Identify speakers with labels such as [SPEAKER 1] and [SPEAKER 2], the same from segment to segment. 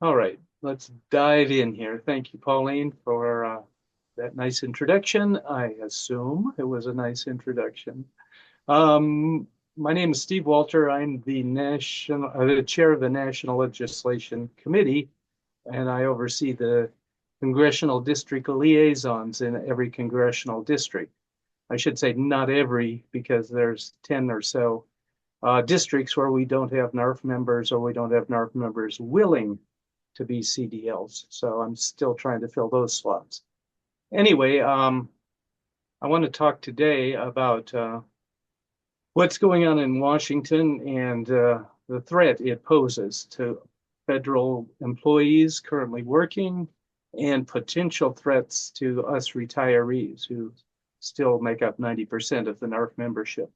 [SPEAKER 1] All right, let's dive in here. Thank you, Pauline, for that nice introduction. I assume it was a nice introduction. Um, my name is Steve Walter. I'm the chair of the National Legislation Committee, and I oversee the congressional district liaisons in every congressional district. I should say not every, because there's 10 or so districts where we don't have NARFE members or we don't have NARFE members willing to be CDLs. So I'm still trying to fill those slots. Anyway, I want to talk today about what's going on in Washington and the threat it poses to federal employees currently working and potential threats to us retirees who still make up 90% of the NARF membership.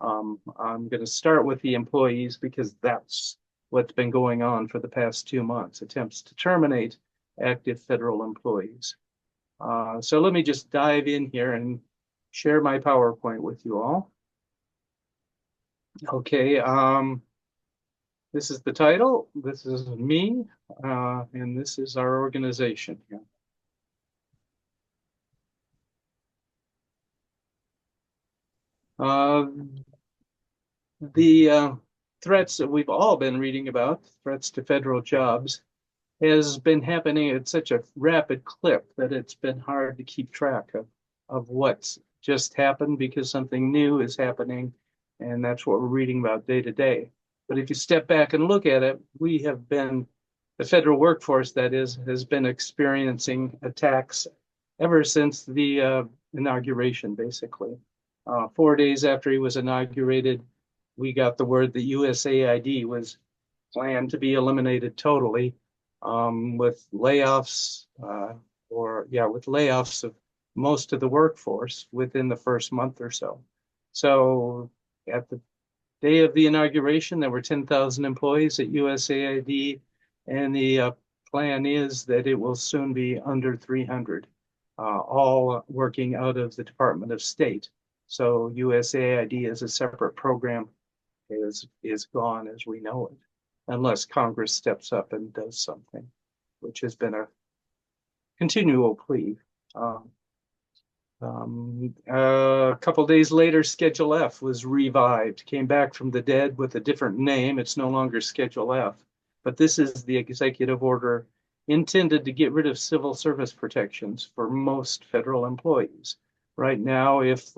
[SPEAKER 1] I'm going to start with the employees because that's what's been going on for the past 2 months, attempts to terminate active federal employees. So let me just dive in here and share my PowerPoint with you all. Okay, this is the title, this is me, and this is our organization here. Uh, the threats that we've all been reading about, threats to federal jobs, has been happening at such a rapid clip that it's been hard to keep track of what's just happened because something new is happening, and that's what we're reading about day to day. But if you step back and look at it, the federal workforce, that is, has been experiencing attacks ever since the inauguration, basically. 4 days after he was inaugurated, we got the word that USAID was planned to be eliminated totally, with layoffs, with layoffs of most of the workforce within the first month or so. So at the day of the inauguration, there were 10,000 employees at USAID, and the plan is that it will soon be under 300, all working out of the Department of State. So USAID as a separate program is gone as we know it, unless Congress steps up and does something, which has been a continual plea. A couple days later, Schedule F was revived, came back from the dead with a different name. It's no longer Schedule F, but this is the executive order intended to get rid of civil service protections for most federal employees. Right now, if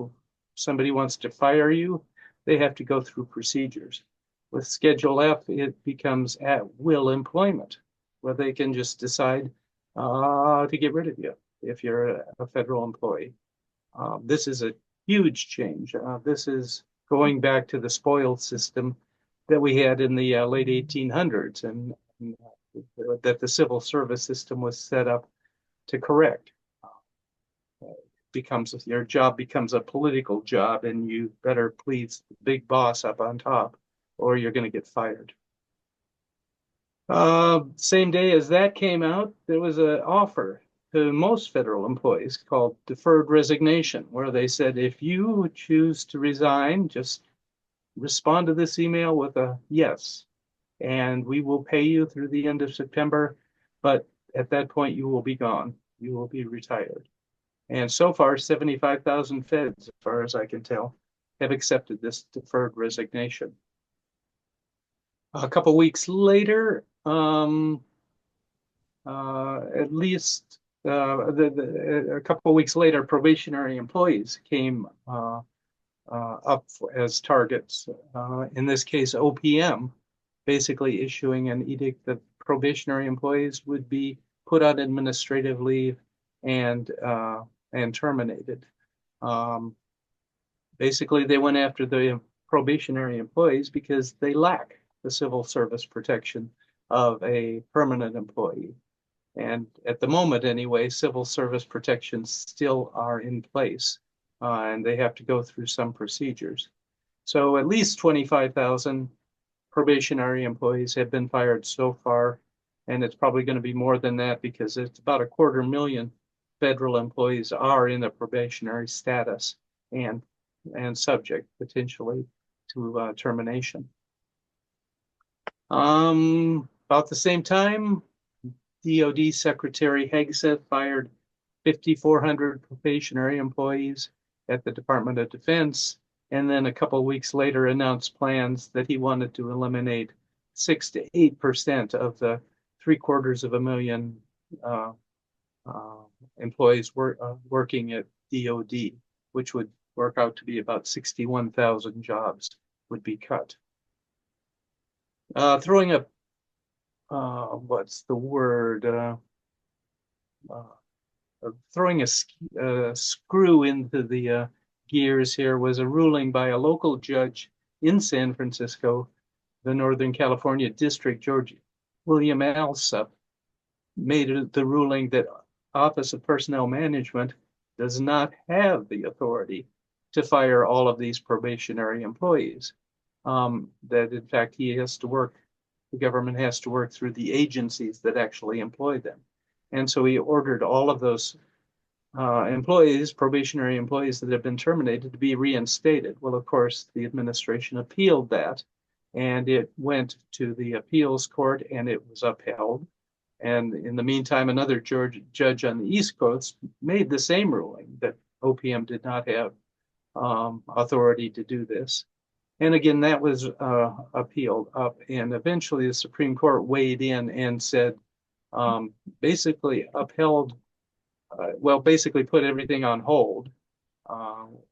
[SPEAKER 1] somebody wants to fire you, they have to go through procedures. With Schedule F, it becomes at will employment, where they can just decide to get rid of you if you're a federal employee. This is a huge change. This is going back to the spoils system that we had in the late 1800s, and that the civil service system was set up to correct. Your job becomes a political job, and you better please the big boss up on top, or you're going to get fired. Same day as that came out, there was an offer to most federal employees called deferred resignation, where they said, if you choose to resign, just respond to this email with a yes, and we will pay you through the end of September. But at that point, you will be gone. You will be retired. And so far, 75,000 feds, as far as I can tell, have accepted this deferred resignation. A couple weeks later, at least a couple of weeks later, probationary employees came up as targets. In this case, OPM, basically issuing an edict that probationary employees would be put on administrative leave and terminated. Basically, they went after the probationary employees because they lack the civil service protection of a permanent employee. And at the moment, anyway, civil service protections still are in place, and they have to go through some procedures. So at least 25,000 probationary employees have been fired so far, and it's probably going to be more than that because it's about 250,000 federal employees are in a probationary status and subject potentially to termination. About the same time, DoD Secretary Hegseth fired 5,400 probationary employees at the Department of Defense, and then a couple of weeks later announced plans that he wanted to eliminate 6 to 8% of the 750,000 employees working at DoD, which would work out to be about 61,000 jobs would be cut. Throwing a what's the word? Throwing a screw into the gears here was a ruling by a local judge in San Francisco, the Northern California District, George William Alsup, made the ruling that Office of Personnel Management does not have the authority to fire all of these probationary employees. That in fact the government has to work through the agencies that actually employ them. And so he ordered all of those probationary employees that have been terminated, to be reinstated. Well, of course, the administration appealed that, and it went to the appeals court, and it was upheld. And in the meantime, another judge on the East Coast made the same ruling that OPM did not have authority to do this. And again, that was appealed up, and eventually the Supreme Court weighed in and said, basically upheld, basically put everything on hold,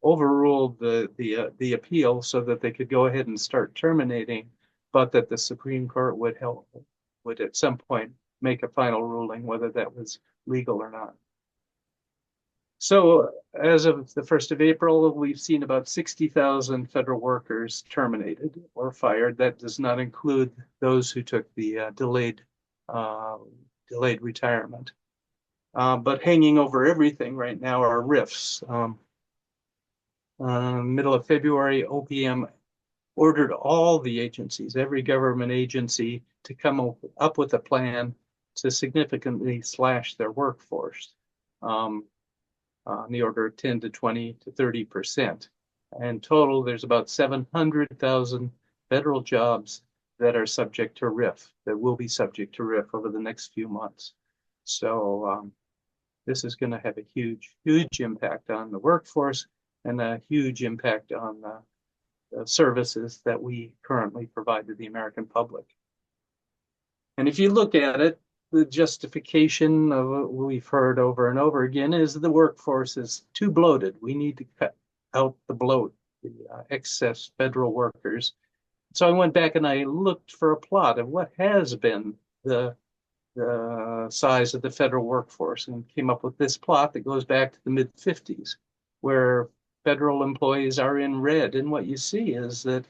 [SPEAKER 1] overruled the appeal so that they could go ahead and start terminating, but that the Supreme Court would at some point make a final ruling whether that was legal or not. So as of the 1st of April, we've seen about 60,000 federal workers terminated or fired. That does not include those who took the delayed retirement. But hanging over everything right now are RIFs. Middle of February, OPM ordered all the agencies, every government agency, to come up with a plan to significantly slash their workforce on the order of 10 to 20 to 30%. In total, there's about 700,000 federal jobs that are subject to RIF, that will be subject to RIF over the next few months. So this is going to have a huge, huge impact on the workforce and a huge impact on the services that we currently provide to the American public. And if you look at it, the justification of what we've heard over and over again is the workforce is too bloated. We need to cut out the bloat, the excess federal workers. So I went back and I looked for a plot of what has been the size of the federal workforce, and came up with this plot that goes back to the mid-50s, where federal employees are in red. And what you see is that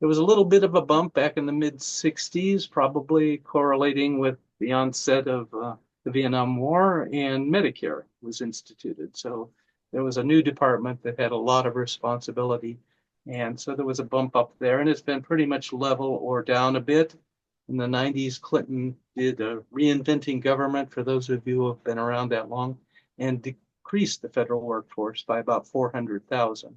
[SPEAKER 1] there was a little bit of a bump back in the mid-60s, probably correlating with the onset of the Vietnam War, and Medicare was instituted. So there was a new department that had a lot of responsibility. And so there was a bump up there, and it's been pretty much level or down a bit. In the 90s, Clinton did a reinventing government, for those of you who have been around that long, and decreased the federal workforce by about 400,000.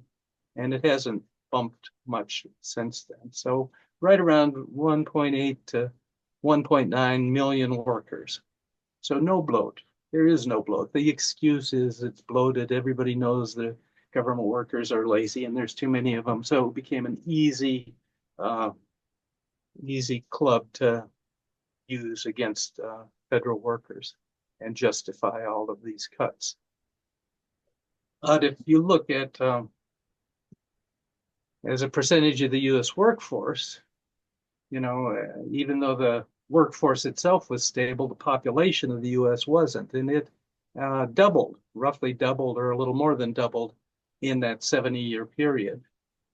[SPEAKER 1] And it hasn't bumped much since then. So right around 1.8 to 1.9 million workers. So no bloat. There is no bloat. The excuse is it's bloated. Everybody knows the government workers are lazy and there's too many of them. So it became an easy club to use against federal workers and justify all of these cuts. But if you look at as a percentage of the U.S. workforce, even though the workforce itself was stable, the population of the U.S. wasn't, and it doubled, roughly doubled, or a little more than doubled in that 70-year period.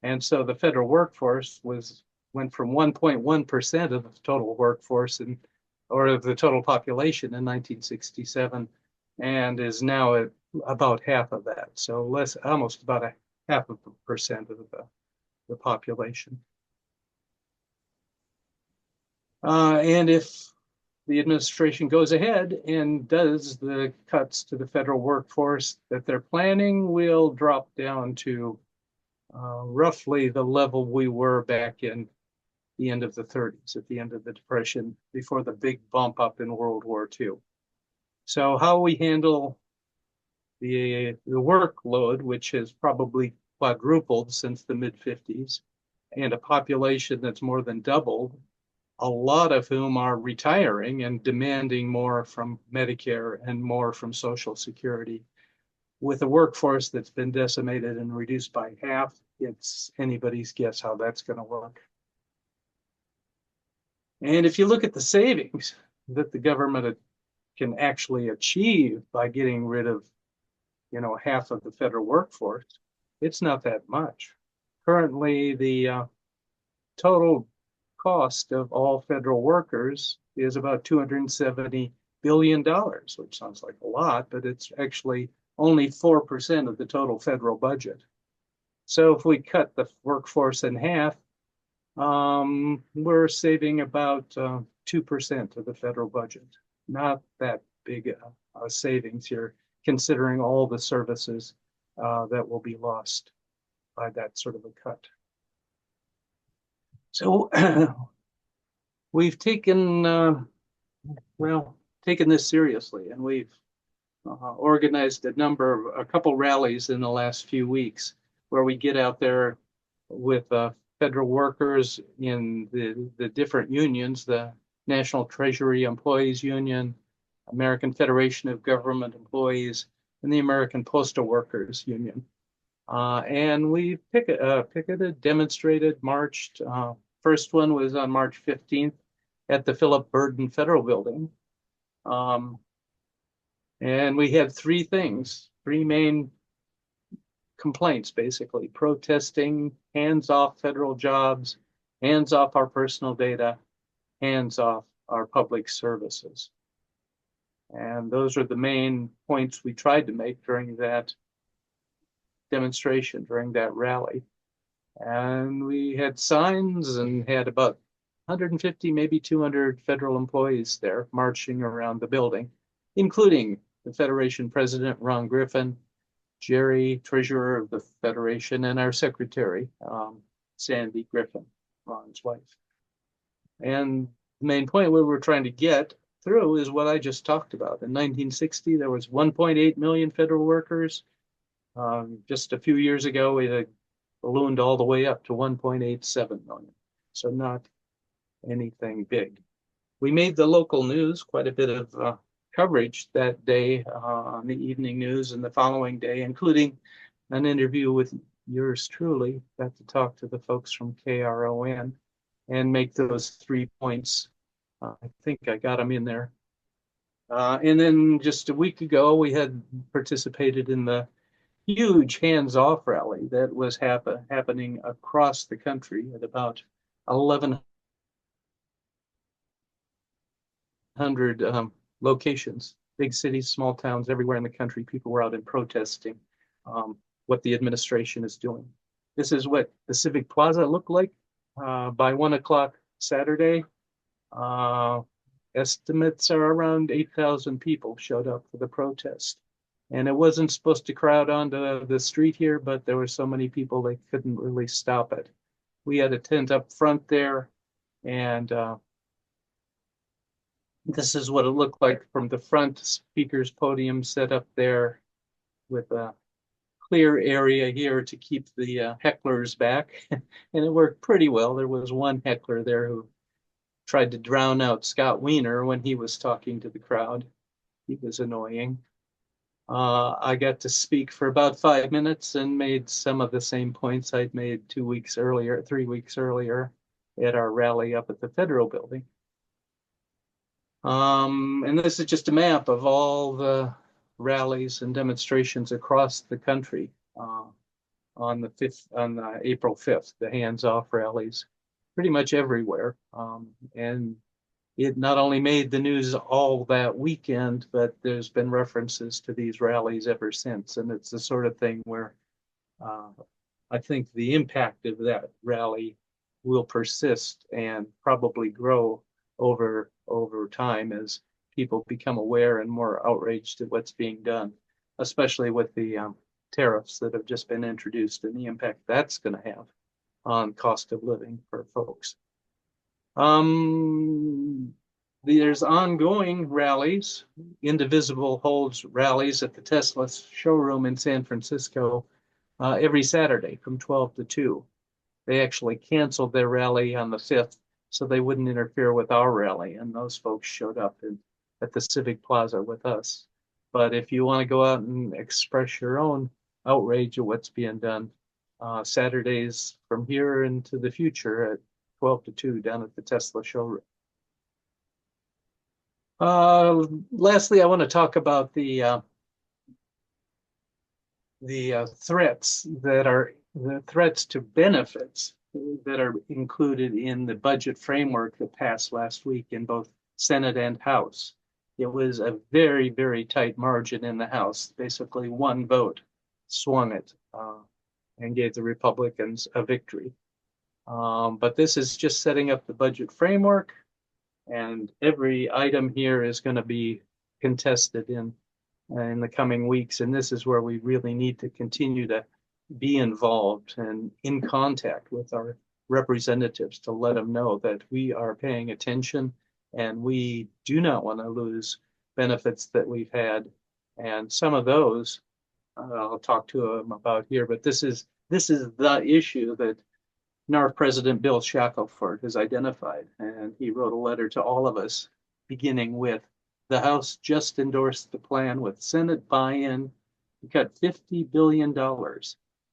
[SPEAKER 1] And so the federal workforce went from 1.1% of the total workforce or of the total population in 1967, and is now at about half of that. So almost about a 0.5% of the population. And if the administration goes ahead and does the cuts to the federal workforce that they're planning, we'll drop down to roughly the level we were back in the end of the 30s, at the end of the Depression, before the big bump up in World War II. So how we handle the workload, which has probably quadrupled since the mid 50s, and a population that's more than doubled, a lot of whom are retiring and demanding more from Medicare and more from Social Security. With a workforce that's been decimated and reduced by half, it's anybody's guess how that's going to work. And if you look at the savings that the government can actually achieve by getting rid of, half of the federal workforce, it's not that much. Currently, the total cost of all federal workers is about $270 billion, which sounds like a lot, but it's actually only 4% of the total federal budget. So if we cut the workforce in half, we're saving about 2% of the federal budget. Not that big a savings here, considering all the services that will be lost by that sort of a cut. So we've taken this seriously, and we've organized a couple rallies in the last few weeks where we get out there with federal workers in the different unions, the National Treasury Employees Union, American Federation of Government Employees, and the American Postal Workers Union. And we picketed, demonstrated, marched. First one was on March 15th at the Philip Burden Federal Building. And we had three main complaints, basically: protesting, hands off federal jobs, hands off our personal data, hands off our public services. And those are the main points we tried to make during that demonstration, during that rally. And we had signs and had about 150, maybe 200 federal employees there marching around the building, including the Federation President, Ron Griffin, Jerry, Treasurer of the Federation, and our Secretary, Sandy Griffin, Ron's wife. And the main point we were trying to get through is what I just talked about. In 1960, there was 1.8 million federal workers. Just a few years ago, it had ballooned all the way up to 1.87 million. So not anything big. We made the local news, quite a bit of coverage that day on the evening news and the following day, including an interview with yours truly. Got to talk to the folks from KRON and make those 3 points. I think I got them in there. And then just a week ago, we had participated in the huge hands-off rally that was happening across the country at about 1,100 locations, big cities, small towns, everywhere in the country. People were out and protesting what the administration is doing. This is what the Civic Plaza looked like by 1 o'clock Saturday. Estimates are around 8,000 people showed up for the protest. And it wasn't supposed to crowd onto the street here, but there were so many people they couldn't really stop it. We had a tent up front there, and this is what it looked like from the front. Speaker's podium set up there with a clear area here to keep the hecklers back. And it worked pretty well. There was one heckler there who tried to drown out Scott Wiener when he was talking to the crowd. He was annoying. I got to speak for about 5 minutes and made some of the same points I'd made 3 weeks earlier at our rally up at the Federal Building. And this is just a map of all the rallies and demonstrations across the country on April 5th, the hands-off rallies, pretty much everywhere. And it not only made the news all that weekend, but there's been references to these rallies ever since. And it's the sort of thing where I think the impact of that rally will persist and probably grow over time as people become aware and more outraged at what's being done, especially with the tariffs that have just been introduced and the impact that's going to have on cost of living for folks. There's ongoing rallies. Indivisible holds rallies at the Tesla showroom in San Francisco every Saturday from 12 to 2. They actually canceled their rally on the 5th so they wouldn't interfere with our rally, and those folks showed up at the Civic Plaza with us. But if you want to go out and express your own outrage at what's being done, Saturdays from here into the future at 12 to 2 down at the Tesla showroom. Lastly, I want to talk about the threats that are the threats to benefits that are included in the budget framework that passed last week in both Senate and House. It was a very, very tight margin in the House. Basically, one vote swung it and gave the Republicans a victory. But this is just setting up the budget framework, and every item here is going to be contested in the coming weeks. And this is where we really need to continue to be involved and in contact with our representatives to let them know that we are paying attention and we do not want to lose benefits that we've had. And some of those I'll talk to them about here, but this is the issue that NARFE President Bill Shackelford has identified, and he wrote a letter to all of us beginning with, the House just endorsed the plan with Senate buy-in to cut $50 billion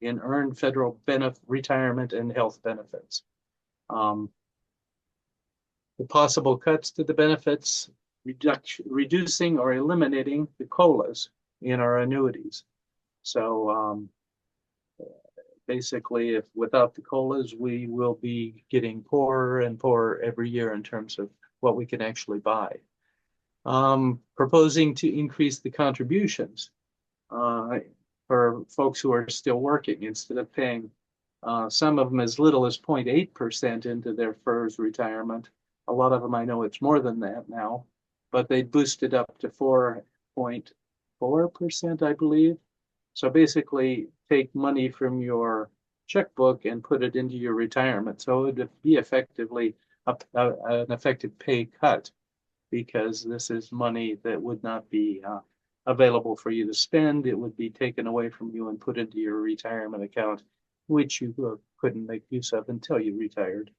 [SPEAKER 1] in earned federal retirement and health benefits. The possible cuts to the benefits, reducing or eliminating the COLAs in our annuities. So basically, if without the COLAs, we will be getting poorer and poorer every year in terms of what we can actually buy. Proposing to increase the contributions for folks who are still working instead of paying some of them as little as 0.8% into their FERS retirement. A lot of them, I know it's more than that now, but they boosted up to 4.4%, I believe. So basically take money from your checkbook and put it into your retirement. So it would be effectively an effective pay cut, because this is money that would not be available for you to spend. It would be taken away from you and put into your retirement account, which you couldn't make use of until you retired.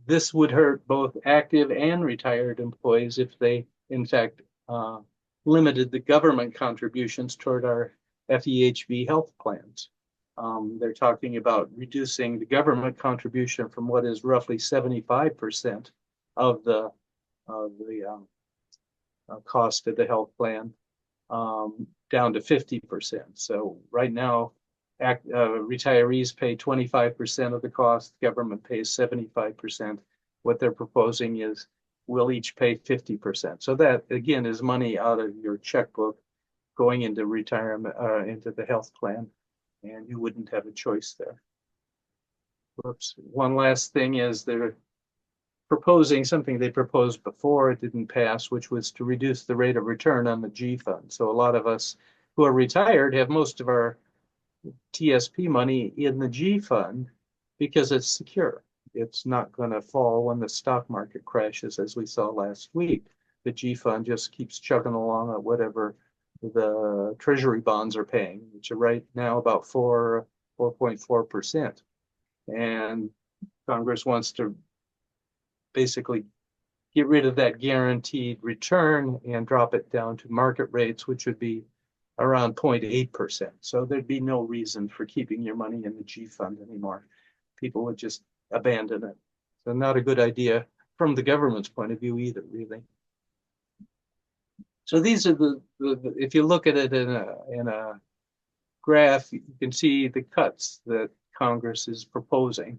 [SPEAKER 1] This would hurt both active and retired employees if they, in fact, limited the government contributions toward our FEHB health plans. They're talking about reducing the government contribution from what is roughly 75% of the cost of the health plan down to 50%. So right now, retirees pay 25% of the cost, government pays 75%. What they're proposing is we'll each pay 50%. So that, again, is money out of your checkbook going into retirement, into the health plan, and you wouldn't have a choice there. Whoops. One last thing is they're proposing something they proposed before it didn't pass, which was to reduce the rate of return on the G fund. So a lot of us who are retired have most of our TSP money in the G fund because it's secure. It's not going to fall when the stock market crashes, as we saw last week. The G fund just keeps chugging along at whatever the treasury bonds are paying, which are right now about 4.4%. And Congress wants to basically get rid of that guaranteed return and drop it down to market rates, which would be around 0.8%. So there'd be no reason for keeping your money in the G fund anymore. People would just abandon it. So not a good idea from the government's point of view either, really. So these are if you look at it in a graph, you can see the cuts that Congress is proposing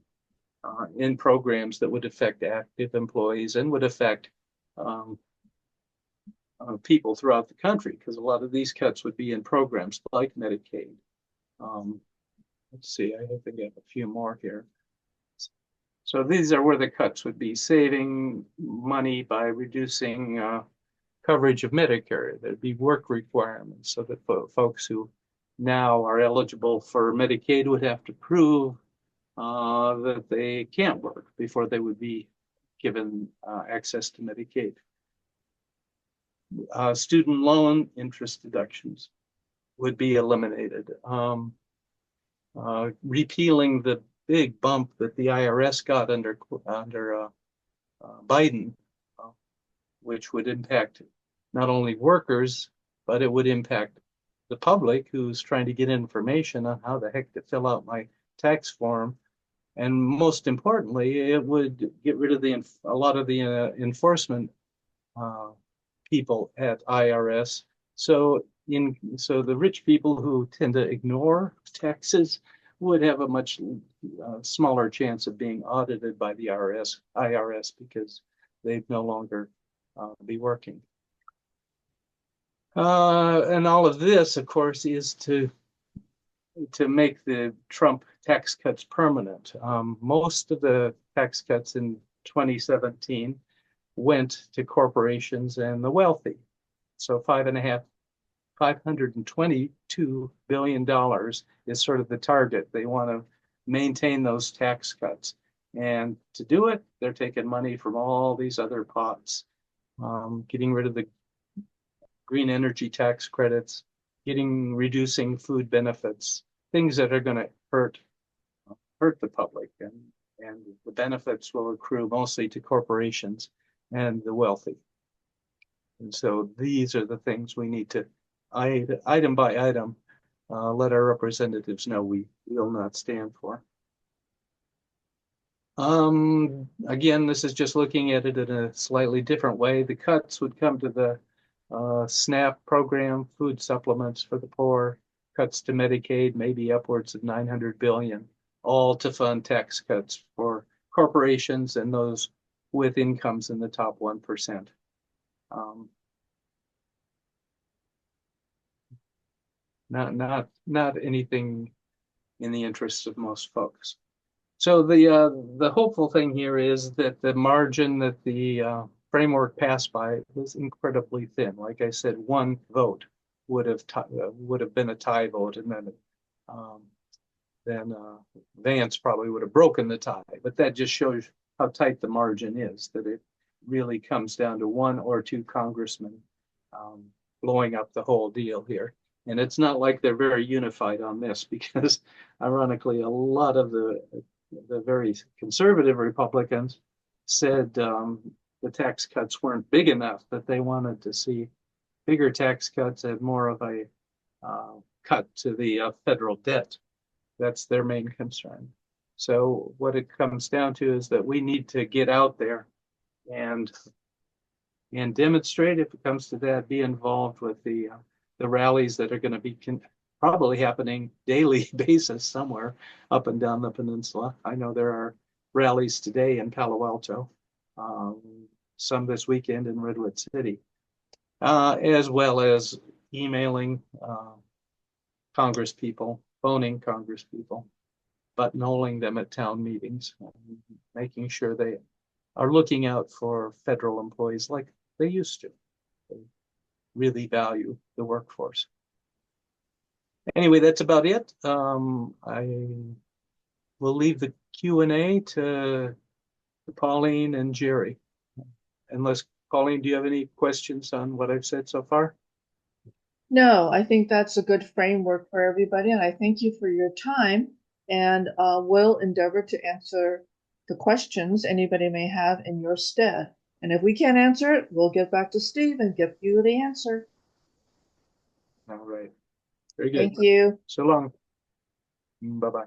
[SPEAKER 1] in programs that would affect active employees and would affect people throughout the country, because a lot of these cuts would be in programs like Medicaid. Let's see, I think I have a few more here. So these are where the cuts would be: saving money by reducing coverage of Medicare. There'd be work requirements so that folks who now are eligible for Medicaid would have to prove that they can't work before they would be given access to Medicaid. Student loan interest deductions would be eliminated. Repealing the big bump that the IRS got under Biden, which would impact not only workers, but it would impact the public who's trying to get information on how the heck to fill out my tax form. And most importantly, it would get rid of a lot of the enforcement people at IRS. So the rich people who tend to ignore taxes would have a much smaller chance of being audited by the IRS because they'd no longer be working. And all of this, of course, is to make the Trump tax cuts permanent. Most of the tax cuts in 2017 went to corporations and the wealthy. So $522 billion is sort of the target. They want to maintain those tax cuts. And to do it, they're taking money from all these other pots, getting rid of the green energy tax credits, reducing food benefits, things that are going to hurt the public, and the benefits will accrue mostly to corporations and the wealthy. And so these are the things we need to, item by item, let our representatives know we will not stand for. Again, this is just looking at it in a slightly different way. The cuts would come to the SNAP program, food supplements for the poor, cuts to Medicaid, maybe upwards of $900 billion, all to fund tax cuts for corporations and those with incomes in the top 1%. Not anything in the interests of most folks. So the hopeful thing here is that the margin that the framework passed by was incredibly thin. Like I said, one vote would have been a tie vote, and then Vance probably would have broken the tie. But that just shows how tight the margin is, that it really comes down to one or two congressmen blowing up the whole deal here. And it's not like they're very unified on this, because ironically, a lot of the very conservative Republicans said the tax cuts weren't big enough, that they wanted to see bigger tax cuts and more of a cut to the federal debt. That's their main concern. So what it comes down to is that we need to get out there and demonstrate, if it comes to that, be involved with the rallies that are going to be probably happening daily basis somewhere up and down the peninsula. I know there are rallies today in Palo Alto, some this weekend in Redwood City, as well as emailing Congress people, phoning Congress people, buttonholing them at town meetings, making sure they are looking out for federal employees like they used to. They really value the workforce. Anyway, that's about it. I will leave the Q&A to Pauline and Jerry. Unless, Pauline, do you have any questions on what I've said so far?
[SPEAKER 2] No, I think that's a good framework for everybody, and I thank you for your time, and we'll endeavor to answer the questions anybody may have in your stead. And if we can't answer it, we'll get back to Steve and give you the answer.
[SPEAKER 1] All right. Very good.
[SPEAKER 2] Thank you.
[SPEAKER 1] So long. Bye-bye.